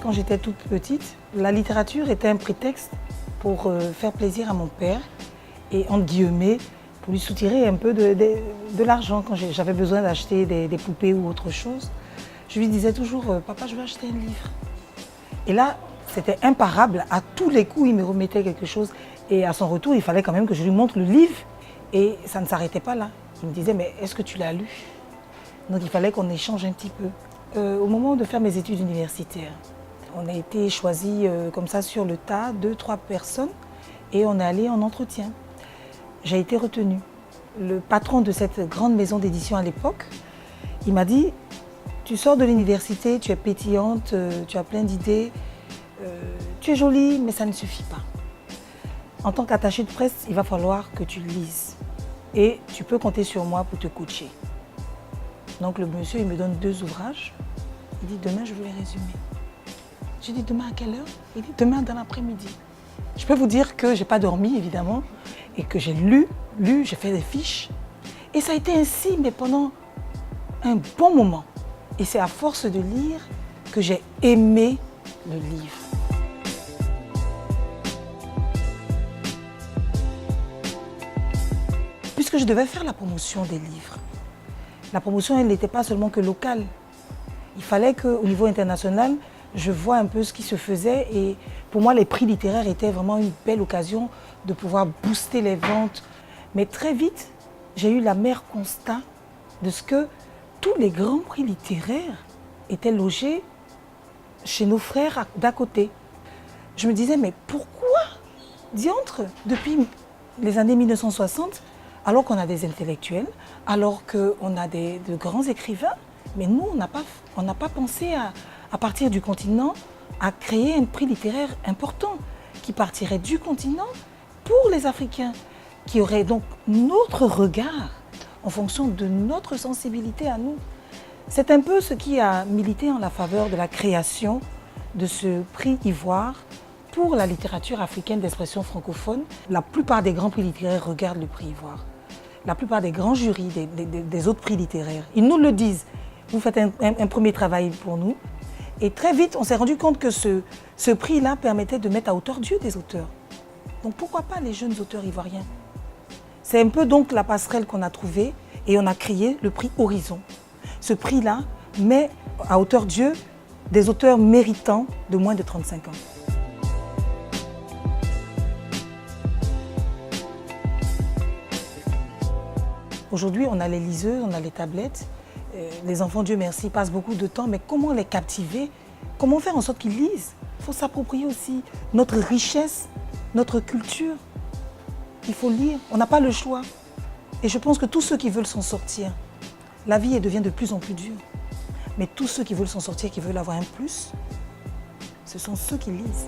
Quand j'étais toute petite, la littérature était un prétexte pour faire plaisir à mon père et, entre guillemets, pour lui soutirer un peu de l'argent quand j'avais besoin d'acheter des poupées ou autre chose. Je lui disais toujours « Papa, je veux acheter un livre ». Et là, c'était imparable. À tous les coups, il me remettait quelque chose. Et à son retour, il fallait quand même que je lui montre le livre. Et ça ne s'arrêtait pas là. Il me disait « Mais est-ce que tu l'as lu ?» Donc il fallait qu'on échange un petit peu. Au moment de faire mes études universitaires, on a été choisis comme ça sur le tas, 2-3 personnes, et on est allé en entretien. J'ai été retenue. Le patron de cette grande maison d'édition à l'époque, il m'a dit « Tu sors de l'université, tu es pétillante, tu as plein d'idées, tu es jolie, mais ça ne suffit pas. En tant qu'attachée de presse, il va falloir que tu lises. Et tu peux compter sur moi pour te coacher. » Donc le monsieur, il me donne 2 ouvrages. Il dit « Demain, je veux les résumer. » J'ai dit « Demain à quelle heure ?» Il dit « Demain dans l'après-midi. » Je peux vous dire que je n'ai pas dormi, évidemment, et que j'ai lu, j'ai fait des fiches. Et ça a été ainsi, mais pendant un bon moment. Et c'est à force de lire que j'ai aimé le livre. Puisque je devais faire la promotion des livres, la promotion, elle n'était pas seulement que locale. Il fallait qu'au niveau international, je vois un peu ce qui se faisait et pour moi, les prix littéraires étaient vraiment une belle occasion de pouvoir booster les ventes. Mais très vite, j'ai eu l'amer constat de ce que tous les grands prix littéraires étaient logés chez nos frères d'à côté. Je me disais, mais pourquoi, diantre, depuis les années 1960, alors qu'on a des intellectuels, alors qu'on a de grands écrivains, mais nous, on n'a pas pensé à partir du continent, à créer un prix littéraire important qui partirait du continent pour les Africains, qui aurait donc notre regard en fonction de notre sensibilité à nous. C'est un peu ce qui a milité en la faveur de la création de ce prix Ivoire pour la littérature africaine d'expression francophone. La plupart des grands prix littéraires regardent le prix Ivoire. La plupart des grands jurys des autres prix littéraires, ils nous le disent. Vous faites un premier travail pour nous. Et très vite, on s'est rendu compte que ce prix-là permettait de mettre à hauteur d'yeux des auteurs. Donc pourquoi pas les jeunes auteurs ivoiriens? C'est un peu donc la passerelle qu'on a trouvée et on a créé le prix Horizon. Ce prix-là met à hauteur d'yeux des auteurs méritants de moins de 35 ans. Aujourd'hui, on a les liseuses, on a les tablettes. Les enfants, Dieu merci, passent beaucoup de temps, mais comment les captiver? Comment faire en sorte qu'ils lisent? Il faut s'approprier aussi notre richesse, notre culture. Il faut lire, on n'a pas le choix. Et je pense que tous ceux qui veulent s'en sortir, la vie devient de plus en plus dure. Mais tous ceux qui veulent s'en sortir, qui veulent avoir un plus, ce sont ceux qui lisent.